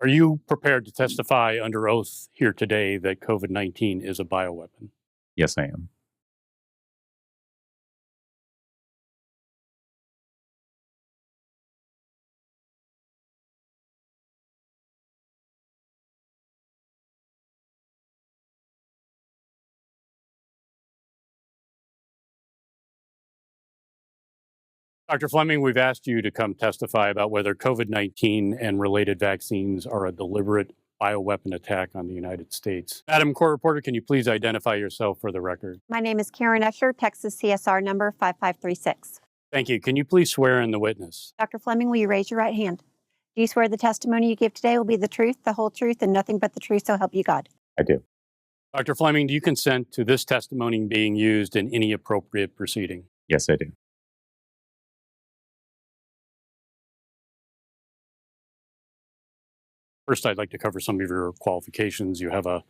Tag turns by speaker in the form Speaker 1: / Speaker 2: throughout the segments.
Speaker 1: Are you prepared to testify under oath here today that COVID-19 is a bioweapon?
Speaker 2: Yes, I am.
Speaker 1: Dr. Fleming, we've asked you to come testify about whether COVID-19 and related vaccines are a deliberate bioweapon attack on the United States. Madam Court Reporter, can you please identify yourself for the record?
Speaker 3: My name is Karen Escher, Texas CSR number 5536.
Speaker 1: Thank you. Can you please swear in the witness?
Speaker 3: Dr. Fleming, will you raise your right hand? Do you swear the testimony you give today will be the truth, the whole truth, and nothing but the truth, so help you God?
Speaker 2: I do.
Speaker 1: Dr. Fleming, do you consent to this testimony being used in any appropriate proceeding?
Speaker 2: Yes, I do.
Speaker 1: First, I'd like to cover some of your qualifications. You have an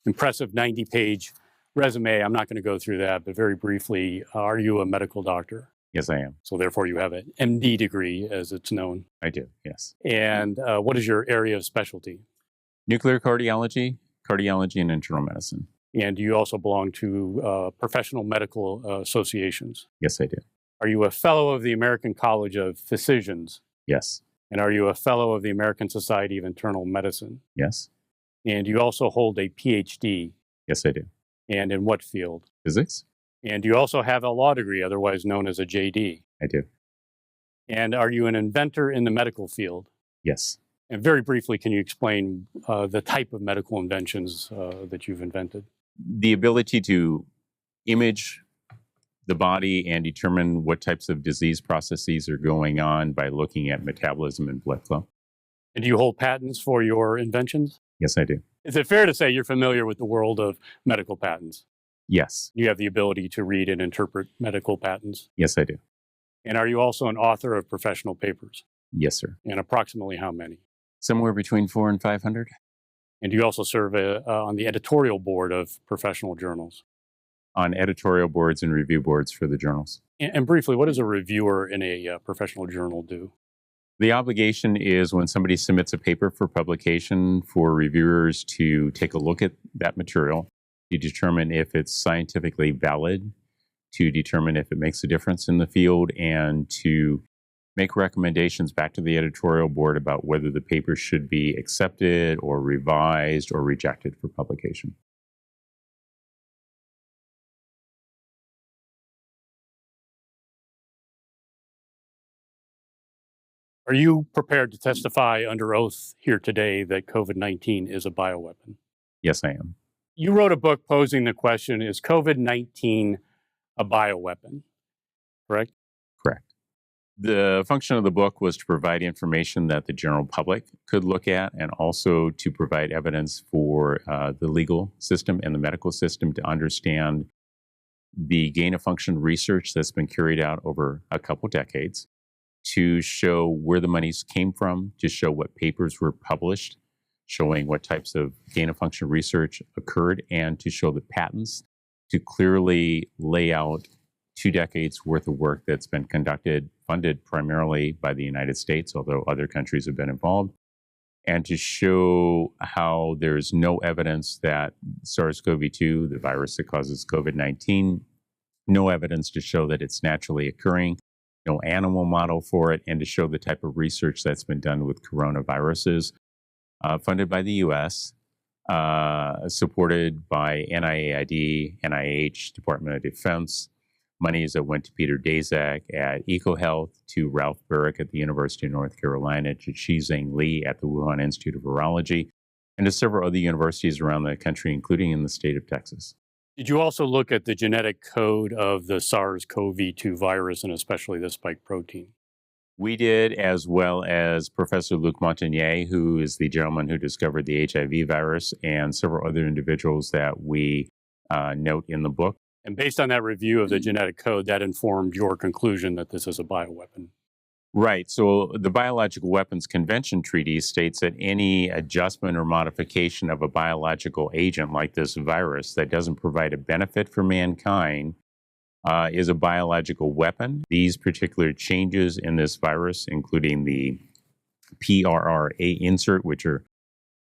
Speaker 1: impressive 90-page resume. I'm not going to go through that, but very briefly, are you a medical doctor?
Speaker 2: Yes, I am.
Speaker 1: So therefore, you have an MD degree, as it's known.
Speaker 2: I do, yes.
Speaker 1: And what is your area of specialty?
Speaker 2: Nuclear cardiology, and internal medicine.
Speaker 1: And do you also belong to professional medical associations?
Speaker 2: Yes, I do.
Speaker 1: Are you a fellow of the American College of Physicians?
Speaker 2: Yes.
Speaker 1: And are you a fellow of the American Society of Internal Medicine?
Speaker 2: Yes.
Speaker 1: And you also hold a PhD?
Speaker 2: Yes, I do.
Speaker 1: And in what field?
Speaker 2: Physics?
Speaker 1: And you also have a law degree, otherwise known as a JD?
Speaker 2: I do.
Speaker 1: And are you an inventor in the medical field?
Speaker 2: Yes.
Speaker 1: And very briefly, can you explain the type of medical inventions that you've invented?
Speaker 2: The ability to image the body and determine what types of disease processes are going on by looking at metabolism and blood flow.
Speaker 1: And do you hold patents for your inventions?
Speaker 2: Yes, I do.
Speaker 1: Is it fair to say you're familiar with the world of medical patents?
Speaker 2: Yes.
Speaker 1: You have the ability to read and interpret medical patents?
Speaker 2: Yes, I do.
Speaker 1: And are you also an author of professional papers?
Speaker 2: Yes, sir.
Speaker 1: And approximately how many?
Speaker 2: Somewhere between 400 and 500.
Speaker 1: And you also serve on the editorial board of professional journals?
Speaker 2: On editorial boards and review boards for the journals.
Speaker 1: And briefly, what does a reviewer in a professional journal do?
Speaker 2: The obligation is when somebody submits a paper for publication for reviewers to take a look at that material, to determine if it's scientifically valid, to determine if it makes a difference in the field, and to make recommendations back to the editorial board about whether the paper should be accepted or revised or rejected for publication.
Speaker 1: Are you prepared to testify under oath here today that COVID-19 is a bioweapon?
Speaker 2: Yes, I am.
Speaker 1: You wrote a book posing the question, is COVID-19 a bioweapon? Correct?
Speaker 2: Correct. The function of the book was to provide information that the general public could look at, and also to provide evidence for the legal system and the medical system to understand the gain-of-function research that's been carried out over a couple decades, to show where the monies came from, to show what papers were published, showing what types of gain-of-function research occurred, and to show the patents, to clearly lay out 2 decades worth of work that's been conducted, funded primarily by the United States, although other countries have been involved, and to show how there's no evidence that SARS-CoV-2, the virus that causes COVID-19, no evidence to show that it's naturally occurring, no animal model for it, and to show the type of research that's been done with coronaviruses, funded by the U.S., supported by NIAID, NIH, Department of Defense, monies that went to Peter Daszak at EcoHealth, to Ralph Burrick at the University of North Carolina, to Shizheng Li at the Wuhan Institute of Virology, and to several other universities around the country, including in the state of Texas.
Speaker 1: Did you also look at the genetic code of the SARS-CoV-2 virus, and especially the spike protein?
Speaker 2: We did, as well as Professor Luc Montagnier, who is the gentleman who discovered the HIV virus, and several other individuals that we note in the book.
Speaker 1: And based on that review of the genetic code, that informed your conclusion that this is a bioweapon?
Speaker 2: Right. So the Biological Weapons Convention Treaty states that any adjustment or modification of a biological agent like this virus that doesn't provide a benefit for mankind is a biological weapon. These particular changes in this virus, including the PRRA insert, which are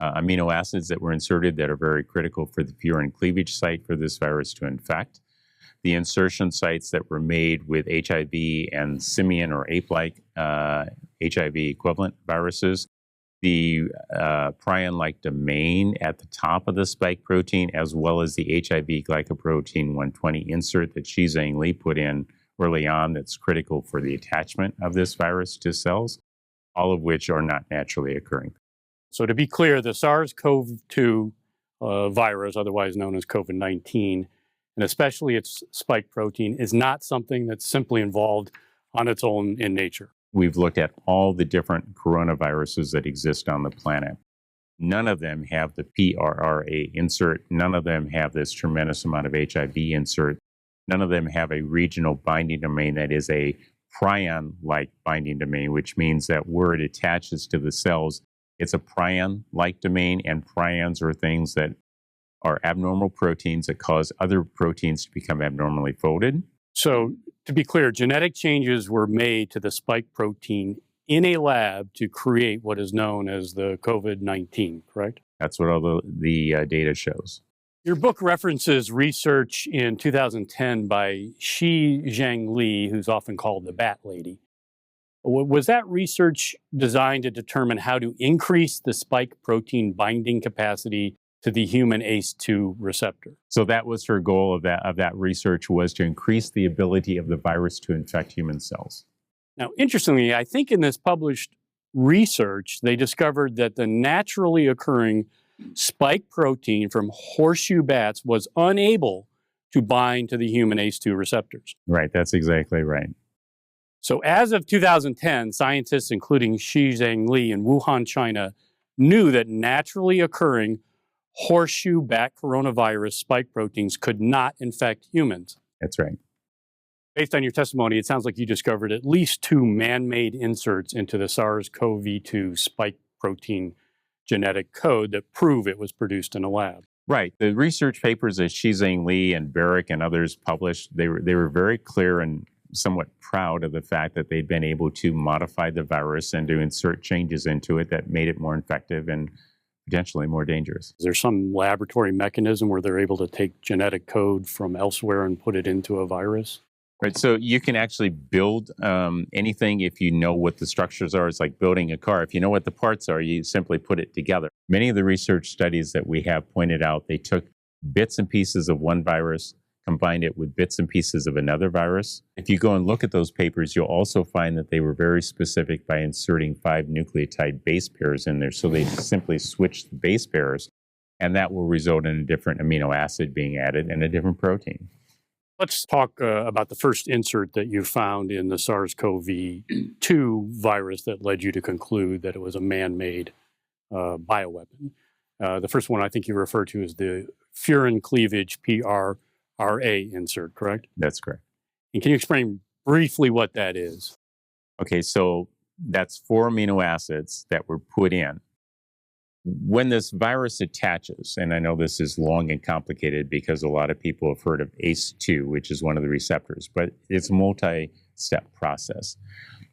Speaker 2: amino acids that were inserted that are very critical for the furin cleavage site for this virus to infect. The insertion sites that were made with HIV and simian or ape-like HIV equivalent viruses, the prion-like domain at the top of the spike protein, as well as the HIV glycoprotein 120 insert that Shi Zhang Li put in early on that's critical for the attachment of this virus to cells, all of which are not naturally occurring.
Speaker 1: So to be clear, the SARS-CoV-2 virus, otherwise known as COVID-19, and especially its spike protein, is not something that's simply involved on its own in nature.
Speaker 2: We've looked at all the different coronaviruses that exist on the planet. None of them have the PRRA insert. None of them have this tremendous amount of HIV insert. None of them have a regional binding domain that is a prion-like binding domain, which means that where it attaches to the cells, it's a prion-like domain, and prions are things that are abnormal proteins that cause other proteins to become abnormally folded.
Speaker 1: So to be clear, genetic changes were made to the spike protein in a lab to create what is known as the COVID-19, correct?
Speaker 2: That's what all the data shows.
Speaker 1: Your book references research in 2010 by Shi Zhang Li, who's often called the Bat Lady. Was that research designed to determine how to increase the spike protein binding capacity to the human ACE2 receptor?
Speaker 2: So that was her goal of that research, was to increase the ability of the virus to infect human cells.
Speaker 1: Now, interestingly, I think in this published research, they discovered that the naturally occurring spike protein from horseshoe bats was unable to bind to the human ACE2 receptors.
Speaker 2: Right, that's exactly right.
Speaker 1: So as of 2010, scientists, including Shi Zhang Li in Wuhan, China, knew that naturally occurring horseshoe bat coronavirus spike proteins could not infect humans.
Speaker 2: That's right.
Speaker 1: Based on your testimony, it sounds like you discovered at least 2 man-made inserts into the SARS-CoV-2 spike protein genetic code that prove it was produced in a lab.
Speaker 2: Right. The research papers that Shi Zhang Li and Barrick and others published, they were very clear and somewhat proud of the fact that they'd been able to modify the virus and to insert changes into it that made it more effective and potentially more dangerous.
Speaker 1: Is there some laboratory mechanism where they're able to take genetic code from elsewhere and put it into a virus?
Speaker 2: Right, so you can actually build anything if you know what the structures are. It's like building a car. If you know what the parts are, you simply put it together. Many of the research studies that we have pointed out, they took bits and pieces of one virus, combined it with bits and pieces of another virus. If you go and look at those papers, you'll also find that they were very specific by inserting 5 nucleotide base pairs in there. So they simply switched the base pairs, and that will result in a different amino acid being added and a different protein.
Speaker 1: Let's talk about the first insert that you found in the SARS-CoV-2 virus that led you to conclude that it was a man-made bioweapon. The first one I think you referred to is the furin cleavage PRRA insert, correct?
Speaker 2: That's correct.
Speaker 1: And can you explain briefly what that is?
Speaker 2: Okay, so that's 4 amino acids that were put in. When this virus attaches, and I know this is long and complicated because a lot of people have heard of ACE2, which is one of the receptors, but it's a multi-step process.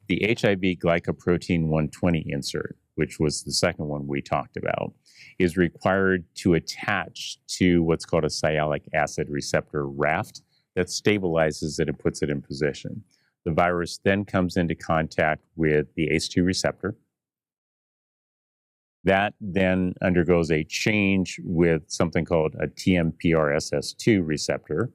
Speaker 2: The HIV glycoprotein 120 insert, which was the second one we talked about, is required to attach to what's called a sialic acid receptor raft that stabilizes it and puts it in position. The virus then comes into contact with the ACE2 receptor. That then undergoes a change with something called a TMPRSS2 receptor,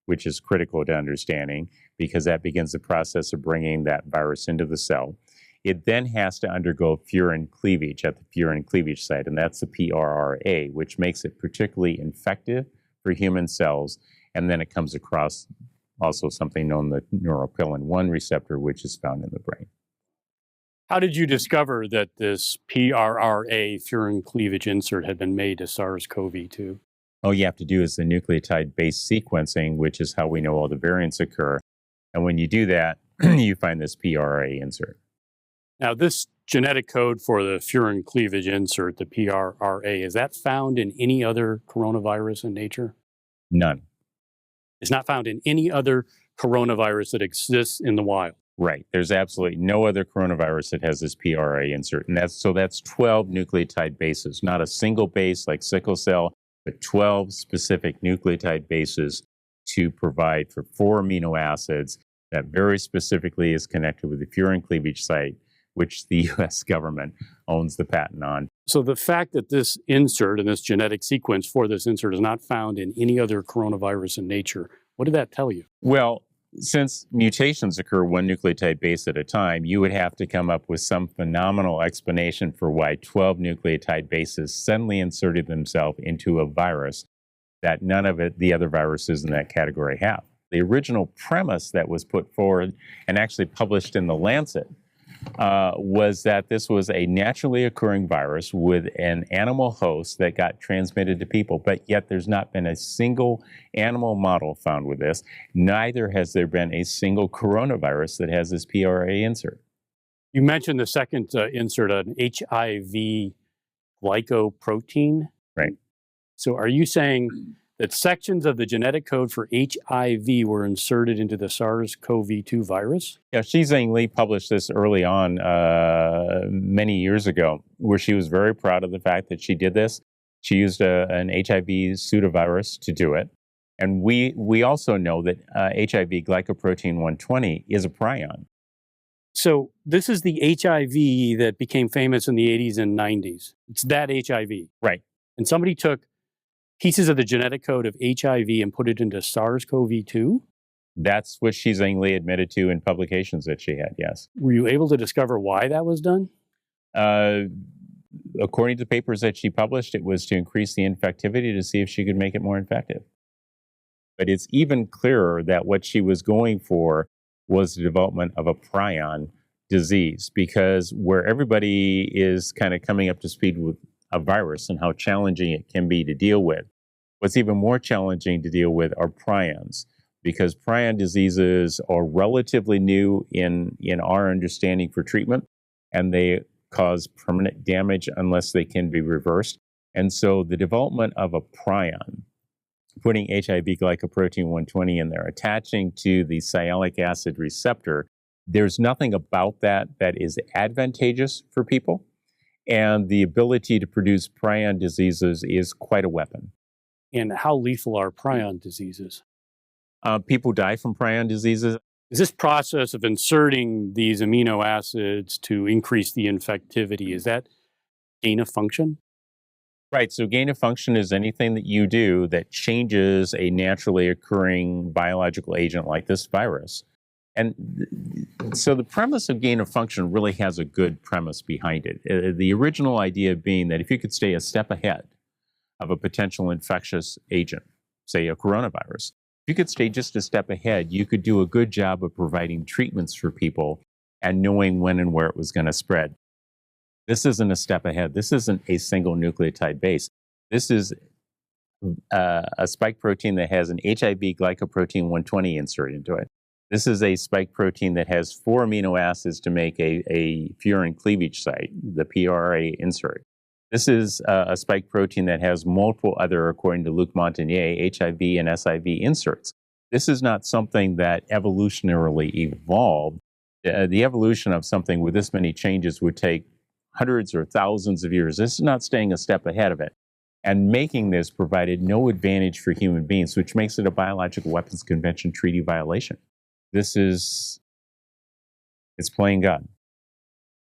Speaker 2: which is critical to understanding because that begins the process of bringing that virus into the cell. It then has to undergo furin cleavage at the furin cleavage site, and that's the PRRA, which makes it particularly infective for human cells. And then it comes across also something known as the neuropilin-1 receptor, which is found in the brain.
Speaker 1: How did you discover that this PRRA furin cleavage insert had been made to SARS-CoV-2?
Speaker 2: All you have to do is the nucleotide-based sequencing, which is how we know all the variants occur. And when you do that, you find this PRRA insert.
Speaker 1: Now, this genetic code for the furin cleavage insert, the PRRA, is that found in any other coronavirus in nature?
Speaker 2: None.
Speaker 1: It's not found in any other coronavirus that exists in the wild?
Speaker 2: Right. There's absolutely no other coronavirus that has this PRA insert. And that's 12 nucleotide bases, not a single base like sickle cell, but 12 specific nucleotide bases to provide for 4 amino acids that very specifically is connected with the furin cleavage site, which the US government owns the patent on.
Speaker 1: So the fact that this insert and this genetic sequence for this insert is not found in any other coronavirus in nature, what did that tell you?
Speaker 2: Well, since mutations occur one nucleotide base at a time, you would have to come up with some phenomenal explanation for why 12 nucleotide bases suddenly inserted themselves into a virus that none of the other viruses in that category have. The original premise that was put forward and actually published in The Lancet was that this was a naturally occurring virus with an animal host that got transmitted to people, but yet there's not been a single animal model found with this. Neither has there been a single coronavirus that has this PRA insert.
Speaker 1: You mentioned the second insert, an HIV glycoprotein.
Speaker 2: Right.
Speaker 1: So are you saying that sections of the genetic code for HIV were inserted into the SARS-CoV-2 virus?
Speaker 2: Yeah, Xi Zhengli published this early on, many years ago, where she was very proud of the fact that she did this. She used an HIV pseudovirus to do it. And we also know that HIV glycoprotein 120 is a prion.
Speaker 1: So this is the HIV that became famous in the 80s and 90s. It's that HIV.
Speaker 2: Right.
Speaker 1: And somebody took pieces of the genetic code of HIV and put it into SARS-CoV-2?
Speaker 2: That's what Xi Zhengli admitted to in publications that she had, yes.
Speaker 1: Were you able to discover why that was done?
Speaker 2: According to papers that she published, it was to increase the infectivity to see if she could make it more infective. But it's even clearer that what she was going for was the development of a prion disease, because where everybody is kind of coming up to speed with a virus and how challenging it can be to deal with, what's even more challenging to deal with are prions, because prion diseases are relatively new in our understanding for treatment, and they cause permanent damage unless they can be reversed. And so the development of a prion, putting HIV glycoprotein 120 in there, attaching to the sialic acid receptor, there's nothing about that that is advantageous for people. And the ability to produce prion diseases is quite a weapon.
Speaker 1: And how lethal are prion diseases?
Speaker 2: People die from prion diseases.
Speaker 1: Is this process of inserting these amino acids to increase the infectivity, is that gain of function?
Speaker 2: Right. So gain of function is anything that you do that changes a naturally occurring biological agent like this virus. And so the premise of gain of function really has a good premise behind it. The original idea being that if you could stay a step ahead of a potential infectious agent, say a coronavirus, if you could stay just a step ahead, you could do a good job of providing treatments for people and knowing when and where it was going to spread. This isn't a step ahead. This isn't a single nucleotide base. This is a spike protein that has an HIV glycoprotein 120 inserted into it. This is a spike protein that has 4 amino acids to make a furin cleavage site, the PRA insert. This is a spike protein that has multiple other, according to Luc Montagnier, HIV and SIV inserts. This is not something that evolutionarily evolved. The evolution of something with this many changes would take hundreds or thousands of years. This is not staying a step ahead of it. And making this provided no advantage for human beings, which makes it a Biological Weapons Convention treaty violation. It's playing God.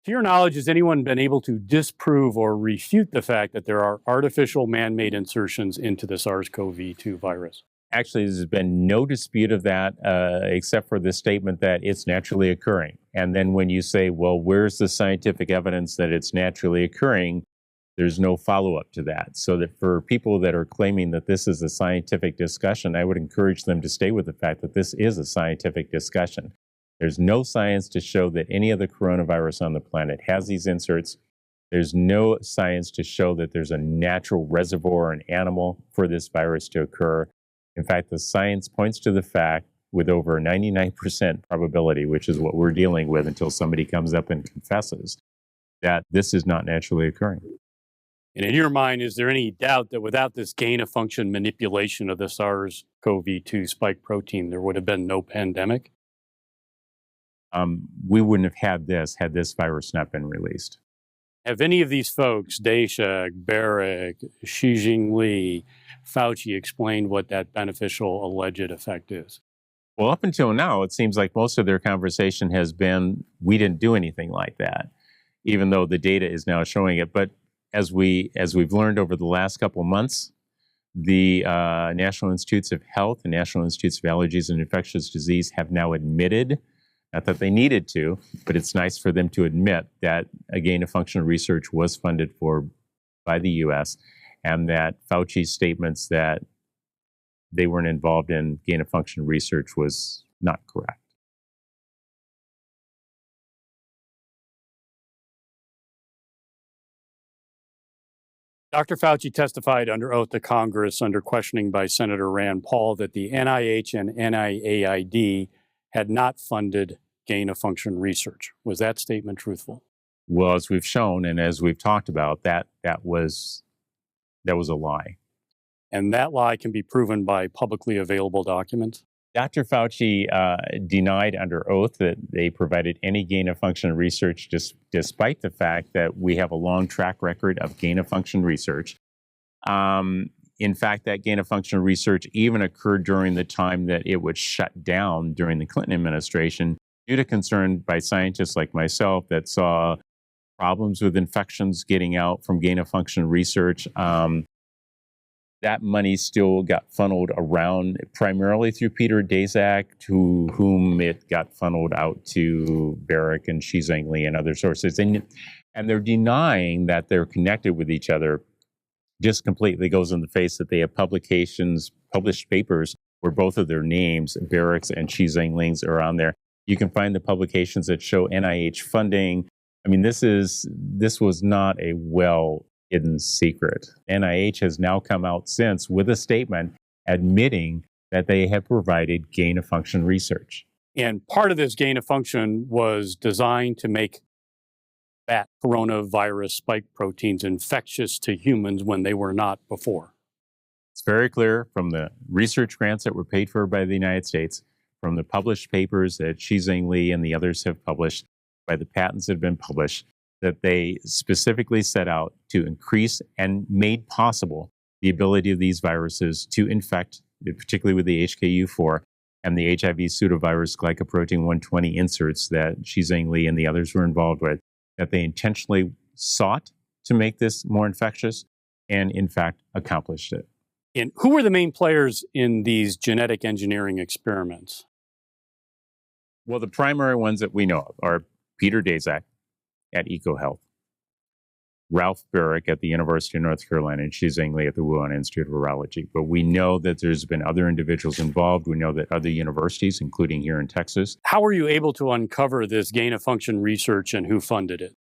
Speaker 1: To your knowledge, has anyone been able to disprove or refute the fact that there are artificial man-made insertions into the SARS-CoV-2 virus?
Speaker 2: Actually, there's been no dispute of that, except for the statement that it's naturally occurring. And then when you say, well, where's the scientific evidence that it's naturally occurring? There's no follow-up to that. So that for people that are claiming that this is a scientific discussion, I would encourage them to stay with the fact that this is a scientific discussion. There's no science to show that any other coronavirus on the planet has these inserts. There's no science to show that there's a natural reservoir in animal for this virus to occur. In fact, the science points to the fact with over 99% probability, which is what we're dealing with until somebody comes up and confesses, that this is not naturally occurring.
Speaker 1: And in your mind, is there any doubt that without this gain-of-function manipulation of the SARS-CoV-2 spike protein, there would have been no pandemic?
Speaker 2: we wouldn't have had this virus not been released.
Speaker 1: Have any of these folks, Dashak, Barrick, Xi Jinping, Fauci, explained what that beneficial alleged effect is?
Speaker 2: Well, up until now, it seems like most of their conversation has been, we didn't do anything like that, even though the data is now showing it. But as we've learned over the last couple of months, the National Institutes of Health and National Institutes of Allergies and Infectious Disease have now admitted, not that they needed to, but it's nice for them to admit that a gain-of-function research was funded by the U.S. and that Fauci's statements that they weren't involved in gain-of-function research was not correct.
Speaker 1: Dr. Fauci testified under oath to Congress under questioning by Senator Rand Paul that the NIH and NIAID had not funded gain-of-function research. Was that statement truthful?
Speaker 2: Well, as we've shown and as we've talked about, that was a lie.
Speaker 1: And that lie can be proven by publicly available documents?
Speaker 2: Dr. Fauci denied under oath that they provided any gain-of-function research, despite the fact that we have a long track record of gain-of-function research. In fact, that gain-of-function research even occurred during the time that it was shut down during the Clinton administration due to concern by scientists like myself that saw problems with infections getting out from gain-of-function research. That money still got funneled around primarily through Peter Daszak, to whom it got funneled out to Barrick and Xi Jinping and other sources. And they're denying that they're connected with each other. Just completely goes in the face that they have published papers where both of their names, Barrick's and Xi Jinping's, are on there. You can find the publications that show NIH funding. I mean, this was not a well-hidden secret. NIH has now come out since with a statement admitting that they have provided gain-of-function research.
Speaker 1: And part of this gain-of-function was designed to make bat coronavirus spike proteins infectious to humans when they were not before.
Speaker 2: It's very clear from the research grants that were paid for by the United States, from the published papers that Xi Jinping and the others have published, by the patents that have been published, that they specifically set out to increase and made possible the ability of these viruses to infect, particularly with the HKU4 and the HIV pseudovirus glycoprotein 120 inserts that Xi Jinping and the others were involved with, that they intentionally sought to make this more infectious and, in fact, accomplished it.
Speaker 1: And who were the main players in these genetic engineering experiments?
Speaker 2: Well, the primary ones that we know of are Peter Daszak at EcoHealth, Ralph Barrick at the University of North Carolina, and Xi Jinping at the Wuhan Institute of Virology. But we know that there's been other individuals involved. We know that other universities, including here in Texas.
Speaker 1: How were you able to uncover this gain-of-function research and who funded it?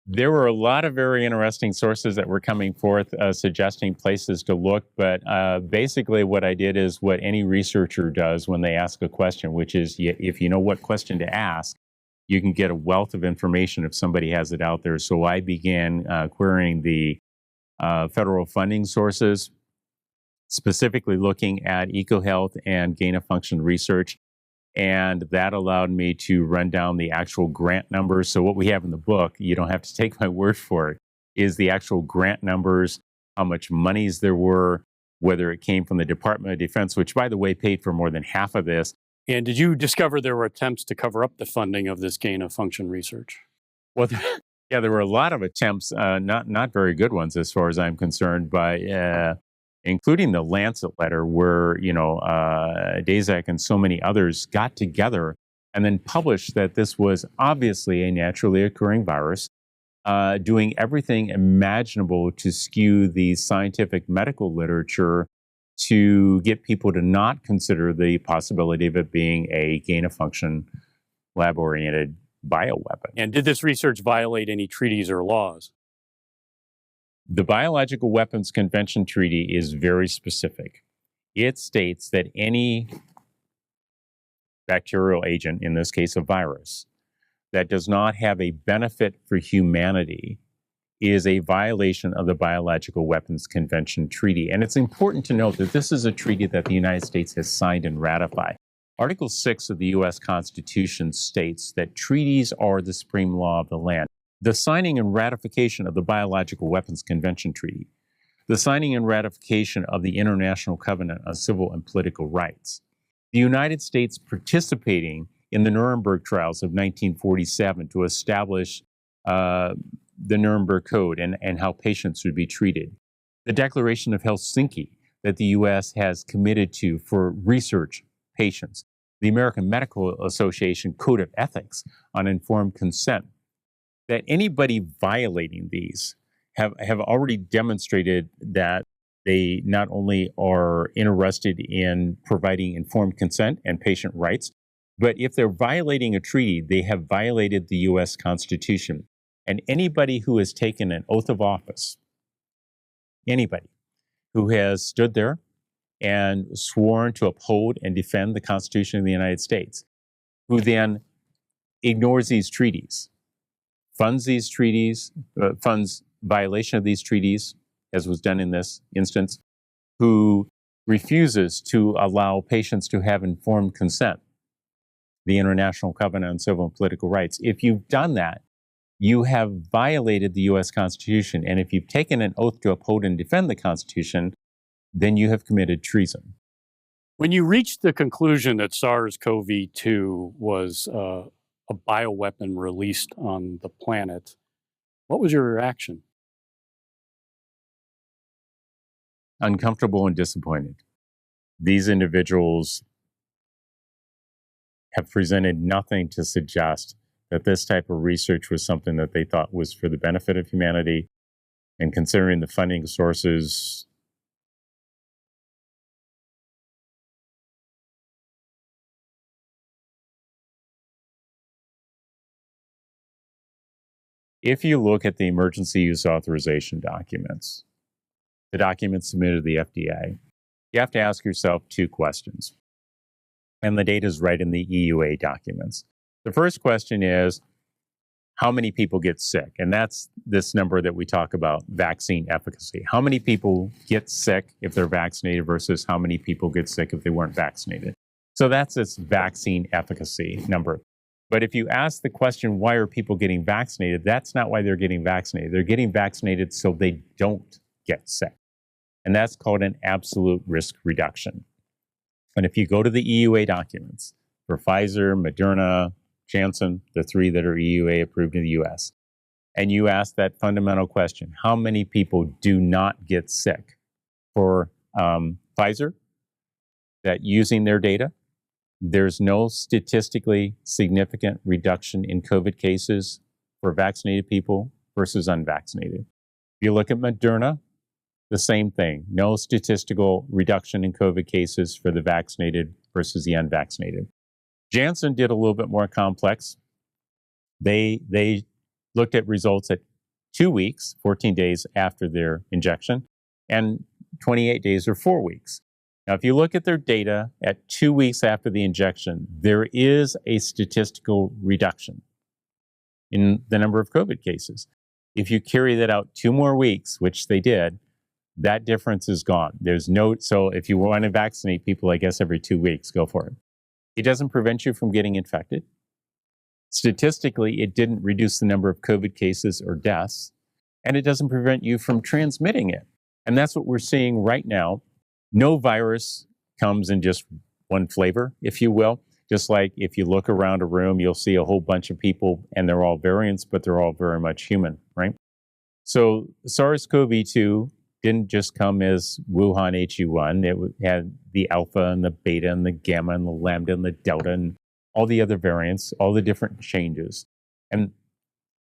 Speaker 2: There were a lot of very interesting sources that were coming forth suggesting places to look, but basically what I did is what any researcher does when they ask a question, which is if you know what question to ask, you can get a wealth of information if somebody has it out there. So I began querying the federal funding sources, specifically looking at EcoHealth and gain-of-function research. And that allowed me to run down the actual grant numbers. So what we have in the book, you don't have to take my word for it, is the actual grant numbers, how much monies there were, whether it came from the Department of Defense, which, by the way, paid for more than half of this.
Speaker 1: And did you discover there were attempts to cover up the funding of this gain-of-function research?
Speaker 2: Well, yeah, there were a lot of attempts, not very good ones as far as I'm concerned, by including the Lancet letter where, Daszak and so many others got together and then published that this was obviously a naturally occurring virus, doing everything imaginable to skew the scientific medical literature to get people to not consider the possibility of it being a gain-of-function lab-oriented bioweapon.
Speaker 1: And did this research violate any treaties or laws?
Speaker 2: The Biological Weapons Convention Treaty is very specific. It states that any bacterial agent, in this case a virus, that does not have a benefit for humanity is a violation of the Biological Weapons Convention Treaty. And it's important to note that this is a treaty that the United States has signed and ratified. Article 6 of the U.S. Constitution states that treaties are the supreme law of the land. The signing and ratification of the Biological Weapons Convention Treaty, the signing and ratification of the International Covenant on Civil and Political Rights, the United States participating in the Nuremberg trials of 1947 to establish the Nuremberg Code and how patients should be treated, the Declaration of Helsinki that the U.S. has committed to for research patients, the American Medical Association Code of Ethics on informed consent, that anybody violating these have already demonstrated that they not only are interested in providing informed consent and patient rights, but if they're violating a treaty, they have violated the U.S. Constitution. And anybody who has taken an oath of office, anybody who has stood there and sworn to uphold and defend the Constitution of the United States, who then ignores these treaties, funds these treaties, funds violation of these treaties, as was done in this instance, who refuses to allow patients to have informed consent, the International Covenant on Civil and Political Rights. If you've done that, you have violated the U.S. Constitution. And if you've taken an oath to uphold and defend the Constitution, then you have committed treason.
Speaker 1: When you reached the conclusion that SARS-CoV-2 was a bioweapon released on the planet, what was your reaction?
Speaker 2: Uncomfortable and disappointed. These individuals have presented nothing to suggest that this type of research was something that they thought was for the benefit of humanity. And considering the funding sources, if you look at the emergency use authorization documents, the documents submitted to the FDA, you have to ask yourself two questions. And the data is right in the EUA documents. The first question is, how many people get sick? And that's this number that we talk about, vaccine efficacy. How many people get sick if they're vaccinated versus how many people get sick if they weren't vaccinated? So that's this vaccine efficacy number. But if you ask the question, why are people getting vaccinated? That's not why they're getting vaccinated. They're getting vaccinated so they don't get sick. And that's called an absolute risk reduction. And if you go to the EUA documents for Pfizer, Moderna, Janssen, the three that are EUA approved in the US, and you ask that fundamental question, how many people do not get sick? For Pfizer, that using their data, there's no statistically significant reduction in COVID cases for vaccinated people versus unvaccinated. If you look at Moderna, the same thing, no statistical reduction in COVID cases for the vaccinated versus the unvaccinated. Janssen did a little bit more complex. They looked at results at 2 weeks, 14 days after their injection, and 28 days or 4 weeks. Now, if you look at their data at 2 weeks after the injection, there is a statistical reduction in the number of COVID cases. If you carry that out 2 more weeks, which they did, that difference is gone. So if you want to vaccinate people, I guess every 2 weeks, go for it. It doesn't prevent you from getting infected. Statistically, it didn't reduce the number of COVID cases or deaths, and it doesn't prevent you from transmitting it. And that's what we're seeing right now. No virus comes in just one flavor, if you will. Just like if you look around a room, you'll see a whole bunch of people, and they're all variants, but they're all very much human, right? So SARS-CoV-2 didn't just come as Wuhan HU1. It had the alpha and the beta and the gamma and the lambda and the delta and all the other variants, all the different changes. And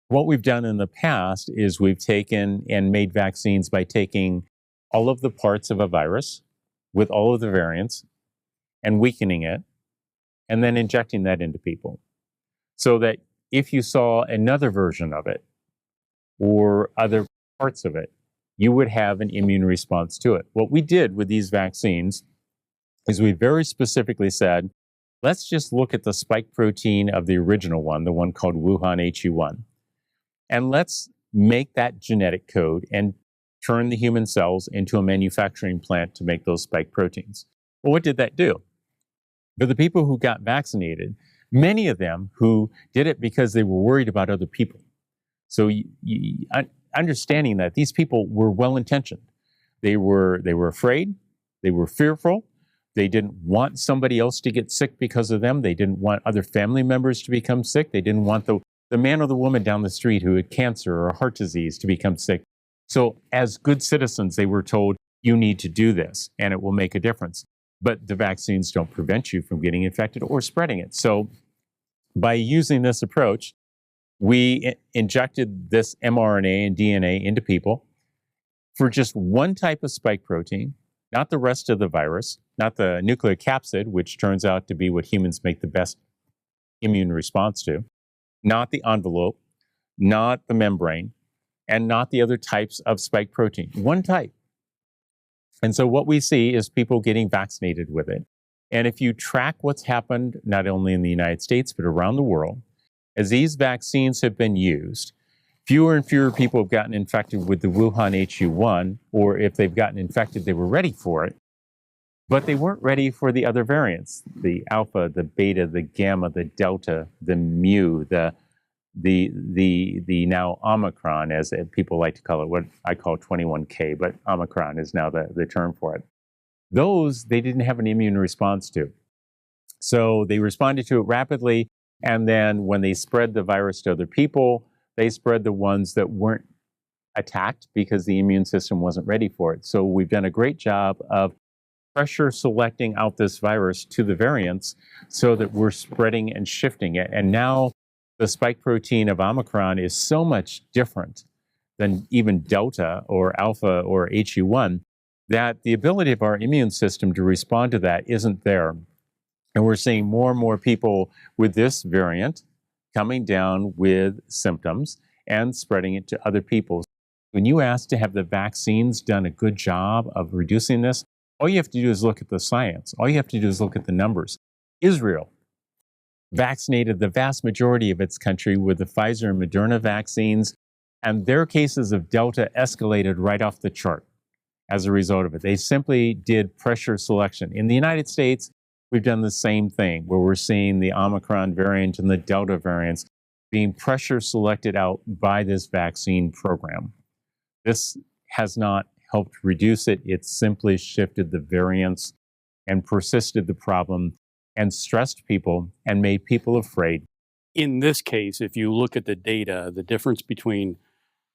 Speaker 2: what we've done in the past is we've taken and made vaccines by taking all of the parts of a virus with all of the variants and weakening it and then injecting that into people. So that if you saw another version of it or other parts of it, you would have an immune response to it. What we did with these vaccines is we very specifically said, let's just look at the spike protein of the original one, the one called Wuhan HU1, and let's make that genetic code and turn the human cells into a manufacturing plant to make those spike proteins. Well, what did that do? But the people who got vaccinated, many of them who did it because they were worried about other people. So understanding that these people were well-intentioned. They were afraid, they were fearful, they didn't want somebody else to get sick because of them, they didn't want other family members to become sick, they didn't want the man or the woman down the street who had cancer or heart disease to become sick. So as good citizens, they were told, you need to do this and it will make a difference. But the vaccines don't prevent you from getting infected or spreading it. So by using this approach, we injected this mRNA and DNA into people for just one type of spike protein, not the rest of the virus, not the nucleocapsid, which turns out to be what humans make the best immune response to, not the envelope, not the membrane, and not the other types of spike protein. One type. And so what we see is people getting vaccinated with it. And if you track what's happened, not only in the United States, but around the world, as these vaccines have been used, fewer and fewer people have gotten infected with the Wuhan HU1, or if they've gotten infected, they were ready for it, but they weren't ready for the other variants, the alpha, the beta, the gamma, the delta, the mu, the now Omicron, as people like to call it, what I call 21K, but Omicron is now the term for it. Those, they didn't have an immune response to. So they responded to it rapidly, and then when they spread the virus to other people, they spread the ones that weren't attacked because the immune system wasn't ready for it. So we've done a great job of pressure selecting out this virus to the variants so that we're spreading and shifting it. And now the spike protein of Omicron is so much different than even Delta or Alpha or HU1 that the ability of our immune system to respond to that isn't there. And we're seeing more and more people with this variant coming down with symptoms and spreading it to other people. When you ask to have the vaccines done a good job of reducing this, all you have to do is look at the science. All you have to do is look at the numbers. Israel vaccinated the vast majority of its country with the Pfizer and Moderna vaccines, and their cases of Delta escalated right off the chart as a result of it. They simply did pressure selection. In the United States, we've done the same thing, where we're seeing the Omicron variant and the Delta variants being pressure selected out by this vaccine program. This has not helped reduce it. It simply shifted the variants and persisted the problem and stressed people and made people afraid.
Speaker 1: In this case, if you look at the data, the difference between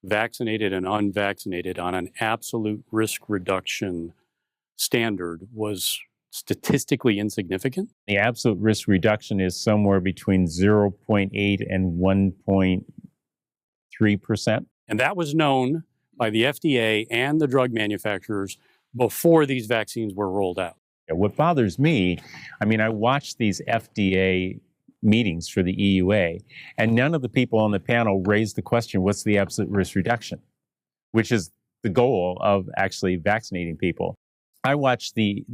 Speaker 1: vaccinated and unvaccinated on an absolute risk reduction standard was statistically insignificant.
Speaker 2: The absolute risk reduction is somewhere between 0.8 and 1.3%.
Speaker 1: And that was known by the FDA and the drug manufacturers before these vaccines were rolled out.
Speaker 2: What bothers me, I mean, I watched these FDA meetings for the EUA, and none of the people on the panel raised the question, what's the absolute risk reduction? Which is the goal of actually vaccinating people. I watched the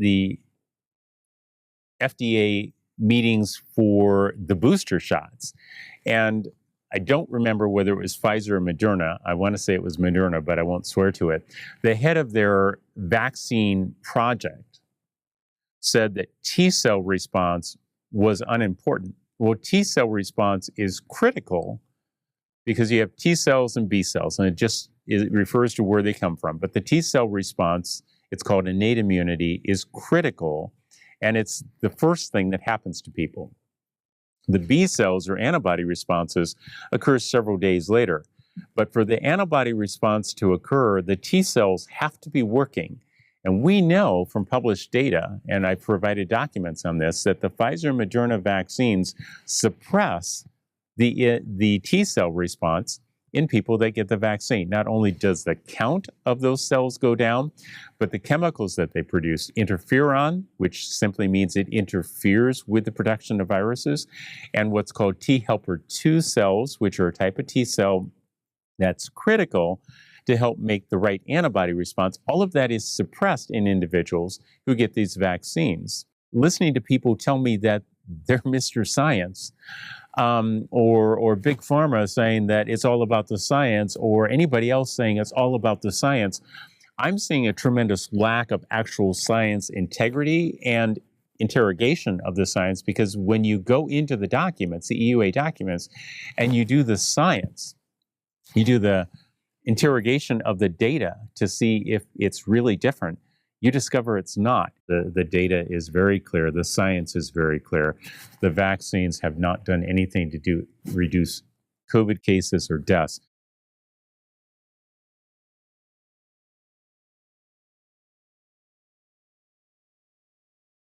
Speaker 2: FDA meetings for the booster shots, and I don't remember whether it was Pfizer or Moderna. I want to say it was Moderna, but I won't swear to it. The head of their vaccine project said that T-cell response was unimportant. Well, T-cell response is critical because you have T cells and B cells, and it refers to where they come from. But the T-cell response, it's called innate immunity, is critical, and it's the first thing that happens to people. The B cells or antibody responses occur several days later. But for the antibody response to occur, the T cells have to be working. And we know from published data, and I've provided documents on this, that the Pfizer and Moderna vaccines suppress the T cell response in people that get the vaccine. Not only does the count of those cells go down, but the chemicals that they produce, interferon, which simply means it interferes with the production of viruses, and what's called T helper 2 cells, which are a type of T cell that's critical to help make the right antibody response. All of that is suppressed in individuals who get these vaccines. Listening to people tell me that they're Mr. Science, or Big Pharma saying that it's all about the science, or anybody else saying it's all about the science, I'm seeing a tremendous lack of actual science integrity. And interrogation of the science, because when you go into the documents, the EUA documents, and you do the science, you do the interrogation of the data to see if it's really different, you discover it's not. The data is very clear. The science is very clear. The vaccines have not done anything to reduce COVID cases or deaths.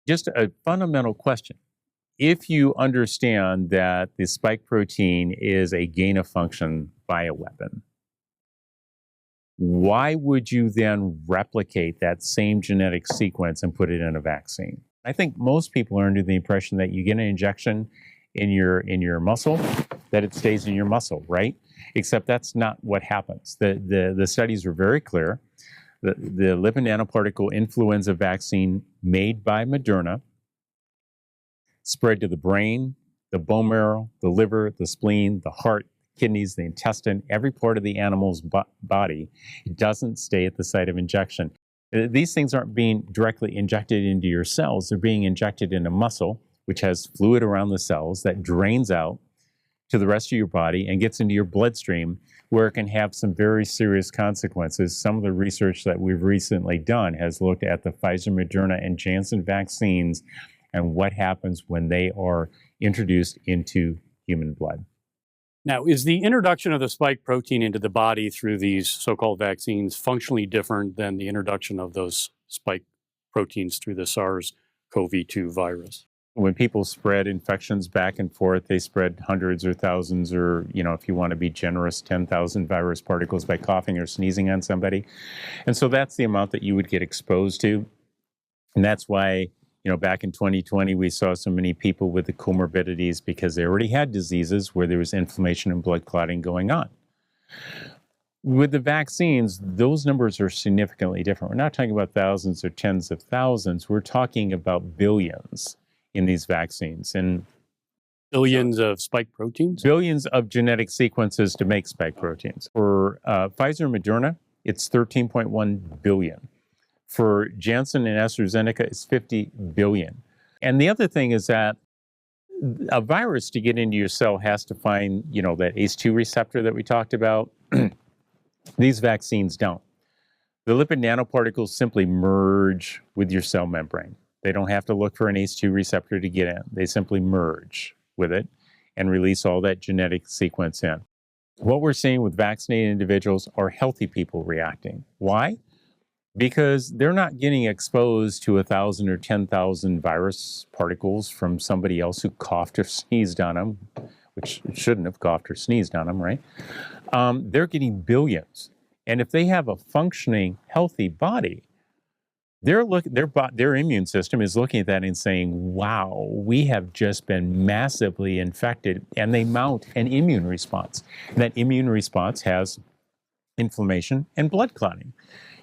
Speaker 2: Just a fundamental question. If you understand that the spike protein is a gain-of-function bioweapon, why would you then replicate that same genetic sequence and put it in a vaccine? I think most people are under the impression that you get an injection in your muscle, that it stays in your muscle, right? Except that's not what happens. The studies are very clear. The lipid nanoparticle influenza vaccine made by Moderna spread to the brain, the bone marrow, the liver, the spleen, the heart, kidneys, the intestine, every part of the animal's body. It doesn't stay at the site of injection. These things aren't being directly injected into your cells. They're being injected into muscle, which has fluid around the cells that drains out to the rest of your body and gets into your bloodstream, where it can have some very serious consequences. Some of the research that we've recently done has looked at the Pfizer, Moderna, and Janssen vaccines and what happens when they are introduced into human blood.
Speaker 1: Now, is the introduction of the spike protein into the body through these so-called vaccines functionally different than the introduction of those spike proteins through the SARS-CoV-2 virus?
Speaker 2: When people spread infections back and forth, they spread hundreds or thousands, or, if you want to be generous, 10,000 virus particles by coughing or sneezing on somebody. And so that's the amount that you would get exposed to. And that's why, back in 2020, we saw so many people with the comorbidities, because they already had diseases where there was inflammation and blood clotting going on. With the vaccines, those numbers are significantly different. We're not talking about thousands or tens of thousands. We're talking about billions in these vaccines. And
Speaker 1: billions of spike proteins?
Speaker 2: Billions of genetic sequences to make spike proteins. For Pfizer and Moderna, it's 13.1 billion. For Janssen and AstraZeneca, it's 50 billion. And the other thing is that a virus, to get into your cell, has to find, that ACE2 receptor that we talked about. These vaccines don't. The lipid nanoparticles simply merge with your cell membrane. They don't have to look for an ACE2 receptor to get in. They simply merge with it and release all that genetic sequence in. What we're seeing with vaccinated individuals are healthy people reacting. Why? Because they're not getting exposed to 1,000 or 10,000 virus particles from somebody else who coughed or sneezed on them, which shouldn't have coughed or sneezed on them, right? They're getting billions. And if they have a functioning, healthy body, their immune system is looking at that and saying, wow, we have just been massively infected, and they mount an immune response. And that immune response has inflammation and blood clotting.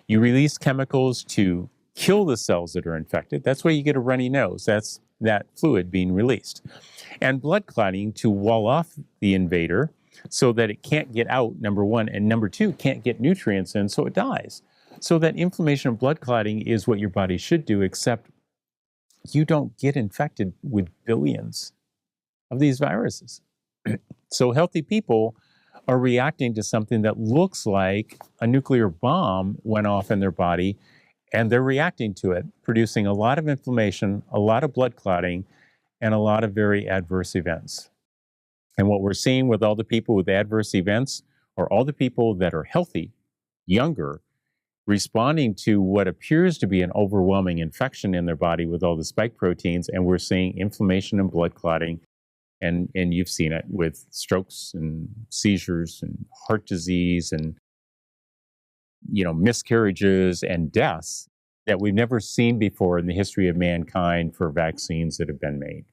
Speaker 2: You release chemicals to kill the cells that are infected. That's why you get a runny nose. That's that fluid being released. And blood clotting to wall off the invader so that it can't get out, number one, and number two, can't get nutrients in, so it dies. So that inflammation and blood clotting is what your body should do, except you don't get infected with billions of these viruses. So healthy people are reacting to something that looks like a nuclear bomb went off in their body, and they're reacting to it, producing a lot of inflammation, a lot of blood clotting, and a lot of very adverse events. And what we're seeing with all the people with adverse events are all the people that are healthy, younger, responding to what appears to be an overwhelming infection in their body with all the spike proteins, and we're seeing inflammation and blood clotting. And you've seen it with strokes and seizures and heart disease and, miscarriages and deaths that we've never seen before in the history of mankind for vaccines that have been made.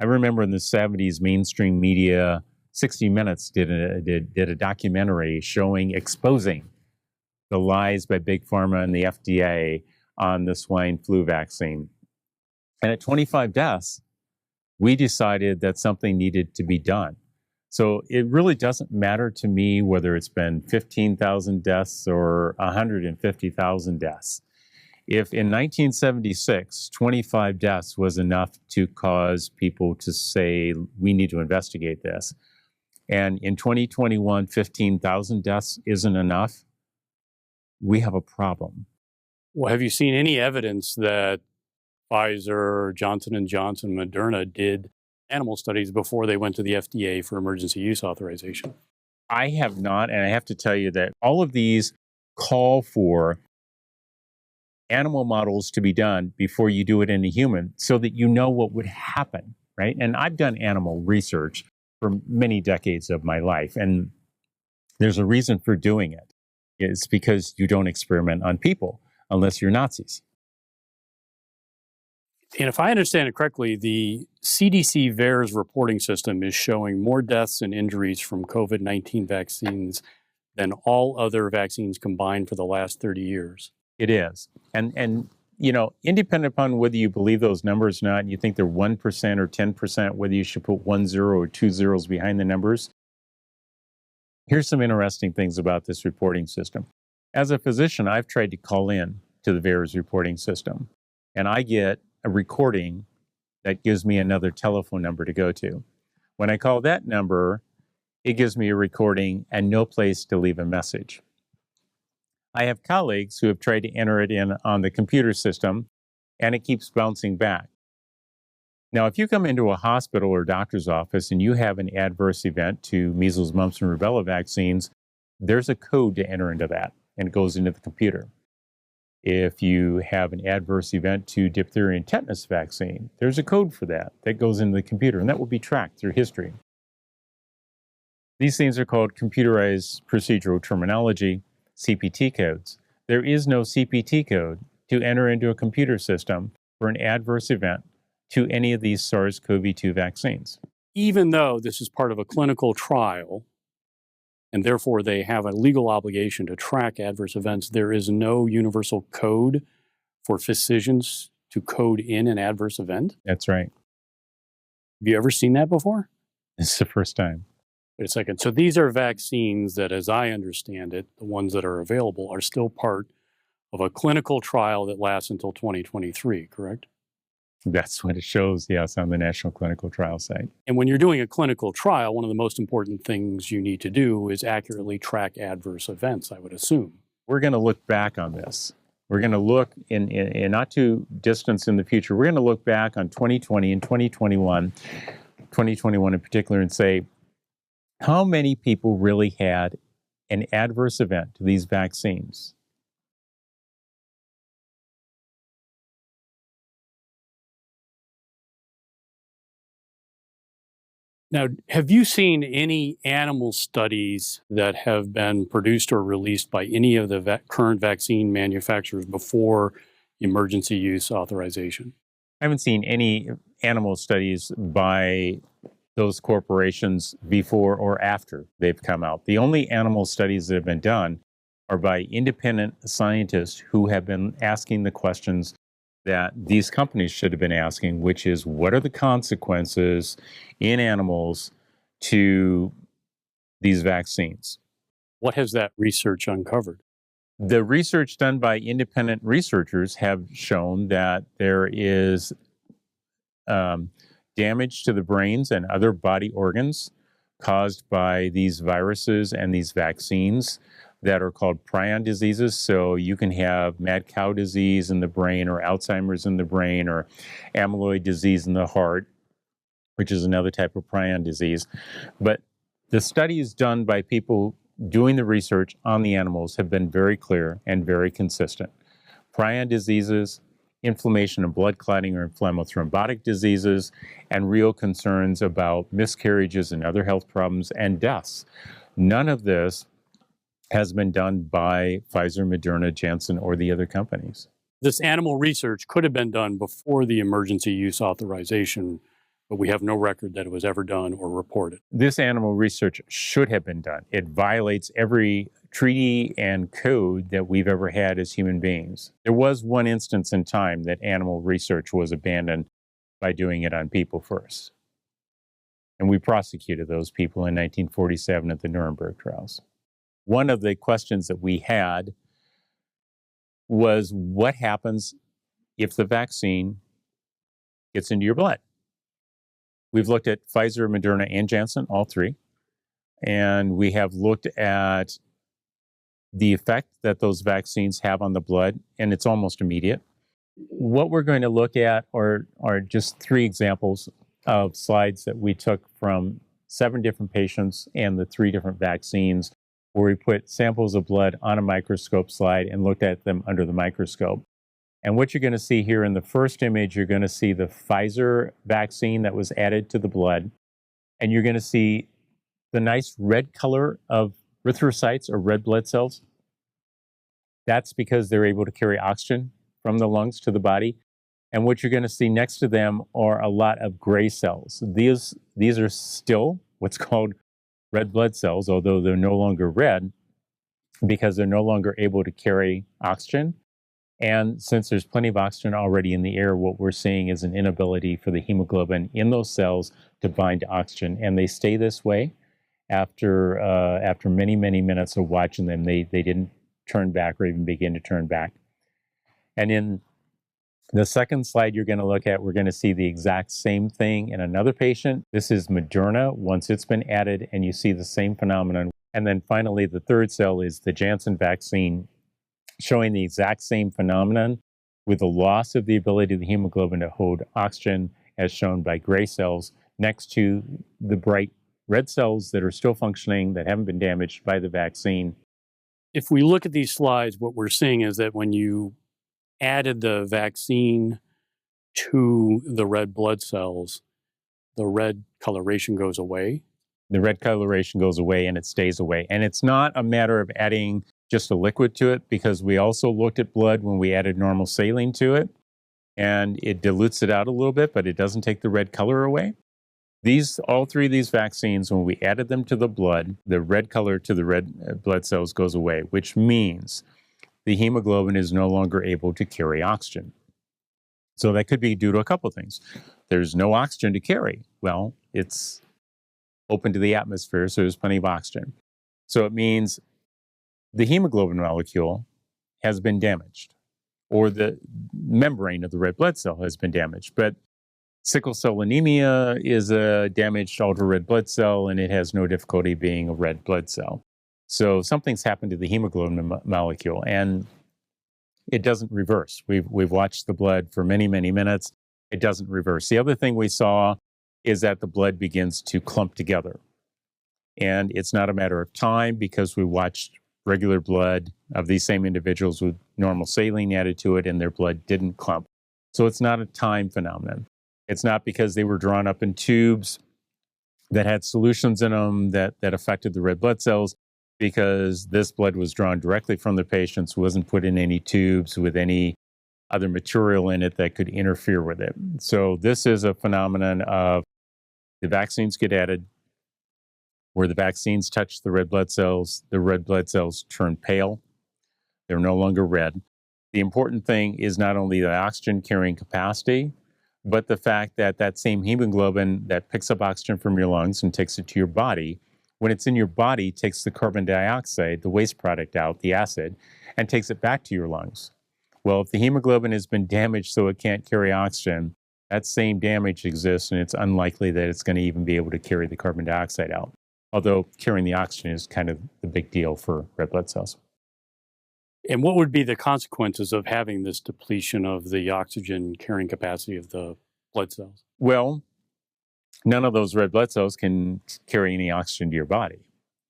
Speaker 2: I remember in the 70s, mainstream media, 60 Minutes did a documentary exposing the lies by Big Pharma and the FDA on the swine flu vaccine. And at 25 deaths, we decided that something needed to be done. So it really doesn't matter to me whether it's been 15,000 deaths or 150,000 deaths. If in 1976, 25 deaths was enough to cause people to say, we need to investigate this, and in 2021, 15,000 deaths isn't enough, we have a problem.
Speaker 1: Well, have you seen any evidence that Pfizer, Johnson & Johnson, Moderna did animal studies before they went to the FDA for emergency use authorization?
Speaker 2: I have not, and I have to tell you that all of these call for animal models to be done before you do it in a human so that you know what would happen, right? And I've done animal research for many decades of my life, and there's a reason for doing it. It's because you don't experiment on people unless you're Nazis.
Speaker 1: And if I understand it correctly, the CDC VAERS reporting system is showing more deaths and injuries from COVID-19 vaccines than all other vaccines combined for the last 30 years.
Speaker 2: It is. And you know, independent upon whether you believe those numbers or not, and you think they're 1% or 10%, whether you should put 1 0 or 2 zeros behind the numbers, here's some interesting things about this reporting system. As a physician, I've tried to call in to the VAERS reporting system, and I get a recording that gives me another telephone number to go to. When I call that number, it gives me a recording and no place to leave a message. I have colleagues who have tried to enter it in on the computer system, and it keeps bouncing back. Now, if you come into a hospital or doctor's office and you have an adverse event to measles, mumps, and rubella vaccines, there's a code to enter into that, and it goes into the computer. If you have an adverse event to diphtheria and tetanus vaccine, there's a code for that that goes into the computer, and that will be tracked through history. These things are called computerized procedural terminology, CPT codes. There is no CPT code to enter into a computer system for an adverse event to any of these SARS-CoV-2 vaccines.
Speaker 1: Even though this is part of a clinical trial, and therefore they have a legal obligation to track adverse events, there is no universal code for physicians to code in an adverse event?
Speaker 2: That's right.
Speaker 1: Have you ever seen that before?
Speaker 2: This is the first time.
Speaker 1: Wait a second. So these are vaccines that, as I understand it, the ones that are available are still part of a clinical trial that lasts until 2023, correct?
Speaker 2: That's what it shows, yes, on the National Clinical Trial site.
Speaker 1: And when you're doing a clinical trial, one of the most important things you need to do is accurately track adverse events, I would assume.
Speaker 2: We're going to look back on this. We're going to look in not too distance in the future. We're going to look back on 2020 and 2021 in particular, and say, how many people really had an adverse event to these vaccines?
Speaker 1: Now, have you seen any animal studies that have been produced or released by any of the current vaccine manufacturers before emergency use authorization?
Speaker 2: I haven't seen any animal studies by those corporations before or after they've come out. The only animal studies that have been done are by independent scientists who have been asking the questions that these companies should have been asking, which is, what are the consequences in animals to these vaccines?
Speaker 1: What has that research uncovered?
Speaker 2: The research done by independent researchers have shown that there is damage to the brains and other body organs caused by these viruses and these vaccines that are called prion diseases. So you can have mad cow disease in the brain, or Alzheimer's in the brain, or amyloid disease in the heart, which is another type of prion disease. But the studies done by people doing the research on the animals have been very clear and very consistent. Prion diseases, inflammation and blood clotting or inflammothrombotic diseases, and real concerns about miscarriages and other health problems and deaths. None of this has been done by Pfizer, Moderna, Janssen, or the other companies.
Speaker 1: This animal research could have been done before the emergency use authorization, but we have no record that it was ever done or reported.
Speaker 2: This animal research should have been done. It violates every treaty and code that we've ever had as human beings. There was one instance in time that animal research was abandoned by doing it on people first. And we prosecuted those people in 1947 at the Nuremberg trials. One of the questions that we had was what happens if the vaccine gets into your blood. We've looked at Pfizer, Moderna, and Janssen, all three, and we have looked at the effect that those vaccines have on the blood, and it's almost immediate. What we're going to look at are just three examples of slides that we took from 7 different patients and the 3 different vaccines, where we put samples of blood on a microscope slide and looked at them under the microscope. And what you're going to see here in the first image, you're going to see the Pfizer vaccine that was added to the blood, and you're going to see the nice red color of erythrocytes or red blood cells. That's because they're able to carry oxygen from the lungs to the body. And what you're going to see next to them are a lot of gray cells. These are still what's called red blood cells, although they're no longer red because they're no longer able to carry oxygen. And since there's plenty of oxygen already in the air, what we're seeing is an inability for the hemoglobin in those cells to bind to oxygen. And they stay this way after many, many minutes of watching them. They didn't turn back or even begin to turn back. And in the second slide you're going to look at, we're going to see the exact same thing in another patient. This is Moderna, once it's been added, and you see the same phenomenon. And then finally, the third cell is the Janssen vaccine, showing the exact same phenomenon with the loss of the ability of the hemoglobin to hold oxygen, as shown by gray cells, next to the bright red cells that are still functioning, that haven't been damaged by the vaccine.
Speaker 1: If we look at these slides, what we're seeing is that when you added the vaccine to the red blood cells, the red coloration goes away.
Speaker 2: The red coloration goes away and it stays away. And it's not a matter of adding just a liquid to it, because we also looked at blood when we added normal saline to it, and it dilutes it out a little bit, but it doesn't take the red color away. All 3 of these vaccines, when we added them to the blood, the red color to the red blood cells goes away, which means the hemoglobin is no longer able to carry oxygen. So that could be due to a couple of things. There's no oxygen to carry. Well, it's open to the atmosphere, so there's plenty of oxygen. So it means the hemoglobin molecule has been damaged, or the membrane of the red blood cell has been damaged. But sickle cell anemia is a damaged ultra red blood cell, and it has no difficulty being a red blood cell. So something's happened to the hemoglobin molecule, and it doesn't reverse. We've watched the blood for many, many minutes. It doesn't reverse. The other thing we saw is that the blood begins to clump together. And it's not a matter of time, because we watched regular blood of these same individuals with normal saline added to it, and their blood didn't clump. So it's not a time phenomenon. It's not because they were drawn up in tubes that had solutions in them that affected the red blood cells, because this blood was drawn directly from the patients, wasn't put in any tubes with any other material in it that could interfere with it. So this is a phenomenon of the vaccines get added, where the vaccines touch the red blood cells turn pale. They're no longer red. The important thing is not only the oxygen carrying capacity, but the fact that that same hemoglobin that picks up oxygen from your lungs and takes it to your body, when it's in your body, takes the carbon dioxide, the waste product out, the acid, and takes it back to your lungs. Well, if the hemoglobin has been damaged so it can't carry oxygen, that same damage exists, and it's unlikely that it's going to even be able to carry the carbon dioxide out. Although carrying the oxygen is kind of the big deal for red blood cells.
Speaker 1: And what would be the consequences of having this depletion of the oxygen carrying capacity of the blood cells?
Speaker 2: Well, none of those red blood cells can carry any oxygen to your body.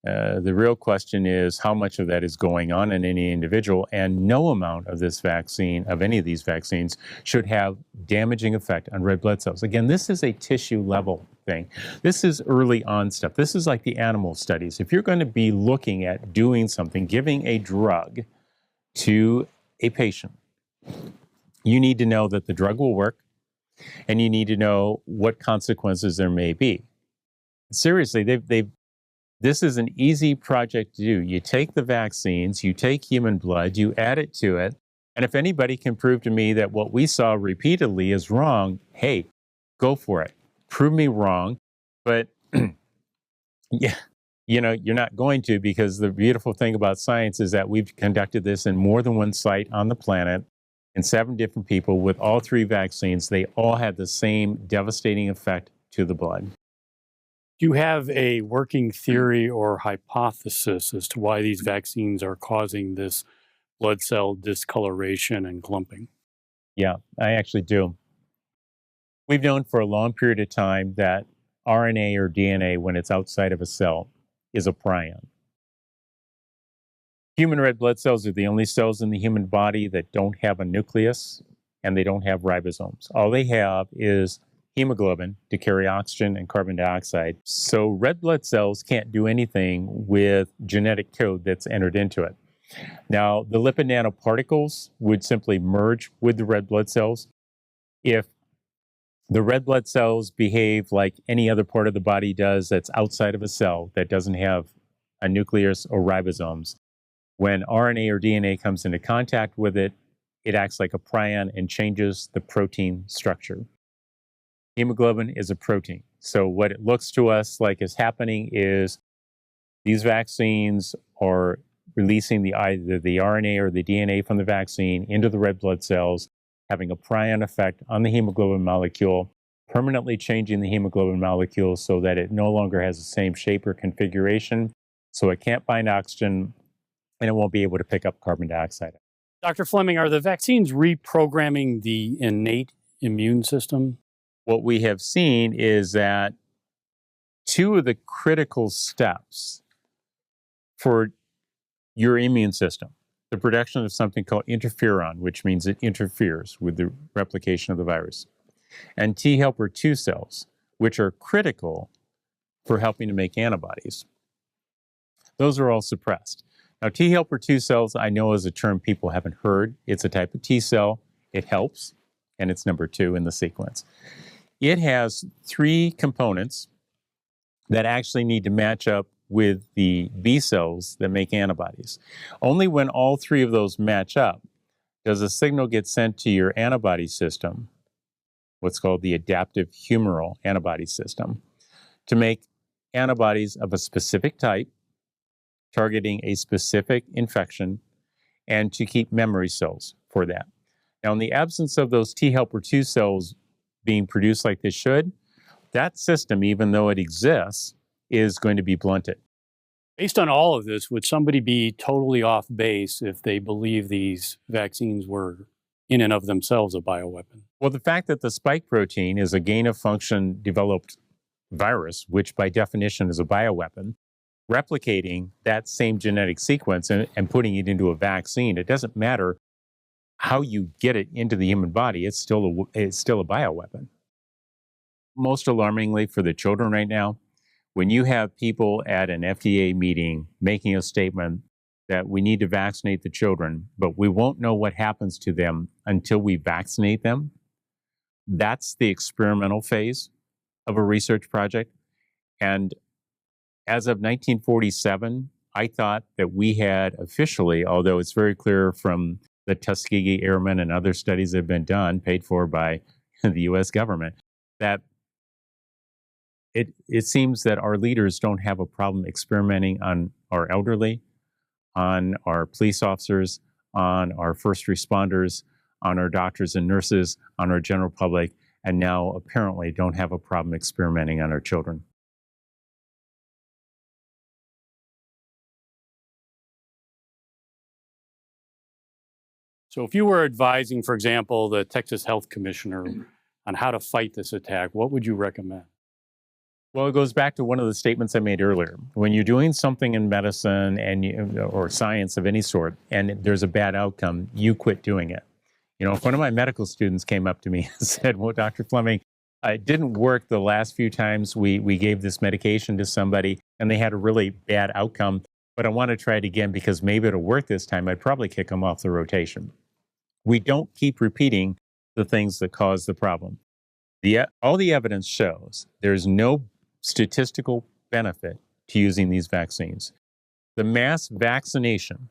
Speaker 2: The real question is how much of that is going on in any individual, and no amount of this vaccine, of any of these vaccines, should have damaging effect on red blood cells. Again, this is a tissue level thing. This is early on stuff. This is like the animal studies. If you're going to be looking at doing something, giving a drug to a patient, you need to know that the drug will work, and you need to know what consequences there may be. Seriously, this is an easy project to do. You take the vaccines, you take human blood, you add it to it, and if anybody can prove to me that what we saw repeatedly is wrong, hey, go for it. Prove me wrong. But yeah, You're not going to, because the beautiful thing about science is that we've conducted this in more than one site on the planet in 7 different people with all 3 vaccines. They all had the same devastating effect to the blood.
Speaker 1: Do you have a working theory or hypothesis as to why these vaccines are causing this blood cell discoloration and clumping?
Speaker 2: Yeah, I actually do. We've known for a long period of time that RNA or DNA, when it's outside of a cell, is a prion. Human red blood cells are the only cells in the human body that don't have a nucleus and they don't have ribosomes. All they have is hemoglobin to carry oxygen and carbon dioxide. So red blood cells can't do anything with genetic code that's entered into it. Now, the lipid nanoparticles would simply merge with the red blood cells. If the red blood cells behave like any other part of the body does that's outside of a cell that doesn't have a nucleus or ribosomes, when RNA or DNA comes into contact with it, it acts like a prion and changes the protein structure. Hemoglobin is a protein. So what it looks to us like is happening is these vaccines are releasing either the RNA or the DNA from the vaccine into the red blood cells, having a prion effect on the hemoglobin molecule, permanently changing the hemoglobin molecule so that it no longer has the same shape or configuration, so it can't bind oxygen and it won't be able to pick up carbon dioxide.
Speaker 1: Dr. Fleming, are the vaccines reprogramming the innate immune system?
Speaker 2: What we have seen is that 2 of the critical steps for your immune system, the production of something called interferon, which means it interferes with the replication of the virus, and T helper 2 cells, which are critical for helping to make antibodies. Those are all suppressed. Now, T helper 2 cells, I know, is a term people haven't heard. It's a type of T cell. It helps, and it's number 2 in the sequence. It has 3 components that actually need to match up with the B cells that make antibodies. Only when all 3 of those match up does a signal get sent to your antibody system, what's called the adaptive humoral antibody system, to make antibodies of a specific type, targeting a specific infection, and to keep memory cells for that. Now, in the absence of those T helper 2 cells being produced like they should, that system, even though it exists, is going to be blunted.
Speaker 1: Based on all of this, would somebody be totally off base if they believe these vaccines were in and of themselves a bioweapon?
Speaker 2: Well, the fact that the spike protein is a gain-of-function developed virus, which by definition is a bioweapon, replicating that same genetic sequence and putting it into a vaccine, it doesn't matter how you get it into the human body, it's still a bioweapon. Most alarmingly for the children right now, when you have people at an FDA meeting making a statement that we need to vaccinate the children, but we won't know what happens to them until we vaccinate them, that's the experimental phase of a research project. And as of 1947, I thought that we had officially, although it's very clear from the Tuskegee Airmen and other studies that have been done, paid for by the US government, that it seems that our leaders don't have a problem experimenting on our elderly, on our police officers, on our first responders, on our doctors and nurses, on our general public, and now apparently don't have a problem experimenting on our children.
Speaker 1: So if you were advising, for example, the Texas Health Commissioner on how to fight this attack, what would you recommend?
Speaker 2: Well, it goes back to one of the statements I made earlier. When you're doing something in medicine or science of any sort, and there's a bad outcome, you quit doing it. If one of my medical students came up to me and said, well, Dr. Fleming, it didn't work the last few times we gave this medication to somebody and they had a really bad outcome, but I want to try it again because maybe it'll work this time, I'd probably kick them off the rotation. We don't keep repeating the things that cause the problem. All the evidence shows there's no statistical benefit to using these vaccines. The mass vaccination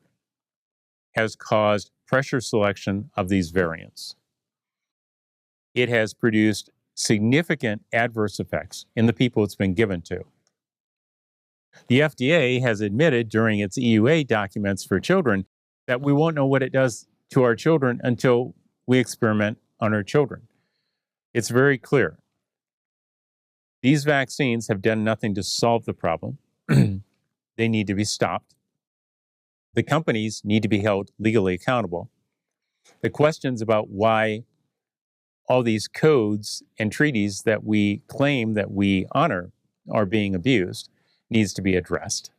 Speaker 2: has caused pressure selection of these variants. It has produced significant adverse effects in the people it's been given to. The FDA has admitted during its EUA documents for children that we won't know what it does to our children until we experiment on our children. It's very clear. These vaccines have done nothing to solve the problem. They need to be stopped. The companies need to be held legally accountable. The questions about why all these codes and treaties that we claim that we honor are being abused needs to be addressed.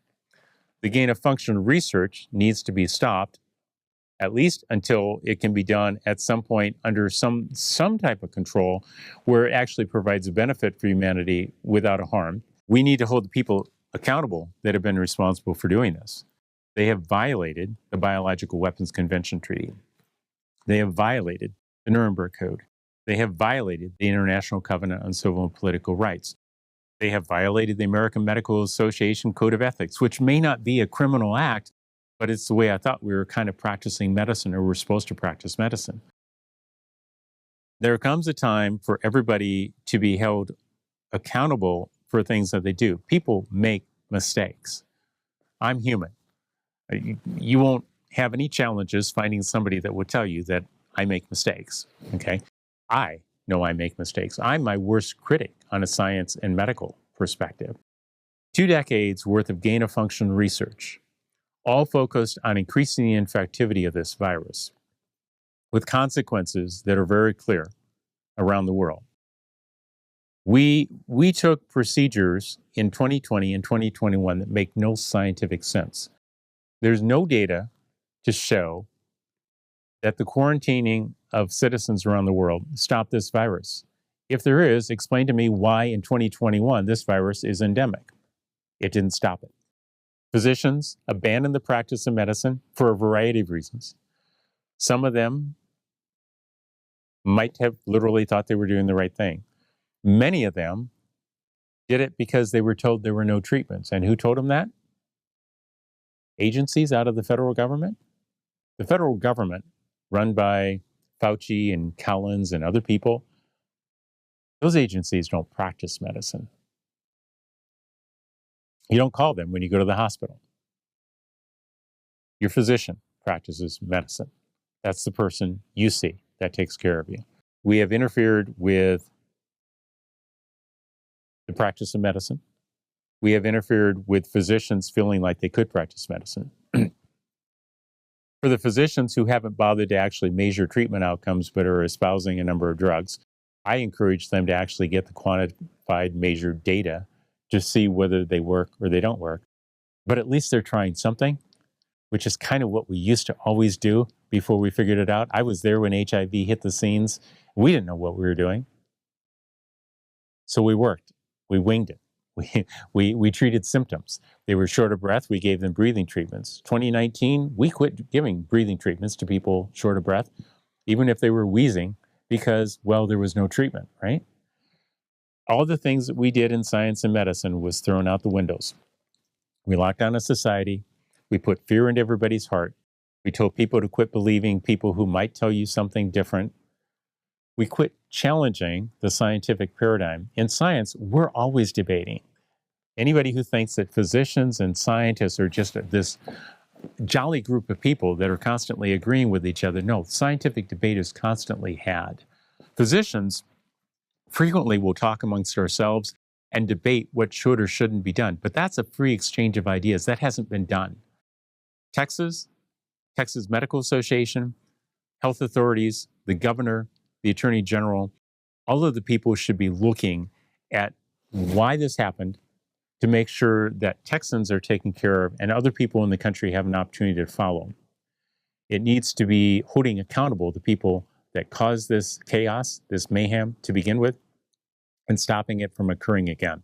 Speaker 2: The gain-of-function research needs to be stopped, at least until it can be done at some point under some type of control where it actually provides a benefit for humanity without a harm. We need to hold the people accountable that have been responsible for doing this. They have violated the Biological Weapons Convention Treaty. They have violated the Nuremberg Code. They have violated the International Covenant on Civil and Political Rights. They have violated the American Medical Association Code of Ethics, which may not be a criminal act, but it's the way I thought we were kind of practicing medicine, or we're supposed to practice medicine. There comes a time for everybody to be held accountable for things that they do. People make mistakes. I'm human. You won't have any challenges finding somebody that will tell you that I make mistakes, okay? I know I make mistakes. I'm my worst critic on a science and medical perspective. 2 decades worth of gain-of-function research, all focused on increasing the infectivity of this virus, with consequences that are very clear around the world. We took procedures in 2020 and 2021 that make no scientific sense. There's no data to show that the quarantining of citizens around the world stopped this virus. If there is, explain to me why in 2021 this virus is endemic. It didn't stop it. Physicians abandoned the practice of medicine for a variety of reasons. Some of them might have literally thought they were doing the right thing. Many of them did it because they were told there were no treatments. And who told them that? Agencies out of the federal government? The federal government, run by Fauci and Collins and other people, those agencies don't practice medicine. You don't call them when you go to the hospital. Your physician practices medicine. That's the person you see that takes care of you. We have interfered with the practice of medicine. We have interfered with physicians feeling like they could practice medicine. For the physicians who haven't bothered to actually measure treatment outcomes but are espousing a number of drugs, I encourage them to actually get the quantified, measured data to see whether they work or they don't work. But at least they're trying something, which is kind of what we used to always do before we figured it out. I was there when HIV hit the scenes. We didn't know what we were doing. So we worked. We winged it. We treated symptoms. They were short of breath. We gave them breathing treatments. 2019, we quit giving breathing treatments to people short of breath, even if they were wheezing, because, well, there was no treatment, right? All the things that we did in science and medicine was thrown out the windows. We locked down a society. We put fear into everybody's heart. We told people to quit believing people who might tell you something different. We quit challenging the scientific paradigm. In science, we're always debating. Anybody who thinks that physicians and scientists are just this jolly group of people that are constantly agreeing with each other, no, scientific debate is constantly had. Physicians frequently will talk amongst ourselves and debate what should or shouldn't be done, but that's a free exchange of ideas. That hasn't been done. Texas Medical Association, health authorities, the governor, the attorney general, all of the people should be looking at why this happened to make sure that Texans are taken care of and other people in the country have an opportunity to follow. It needs to be holding accountable the people that caused this chaos, this mayhem to begin with, and stopping it from occurring again.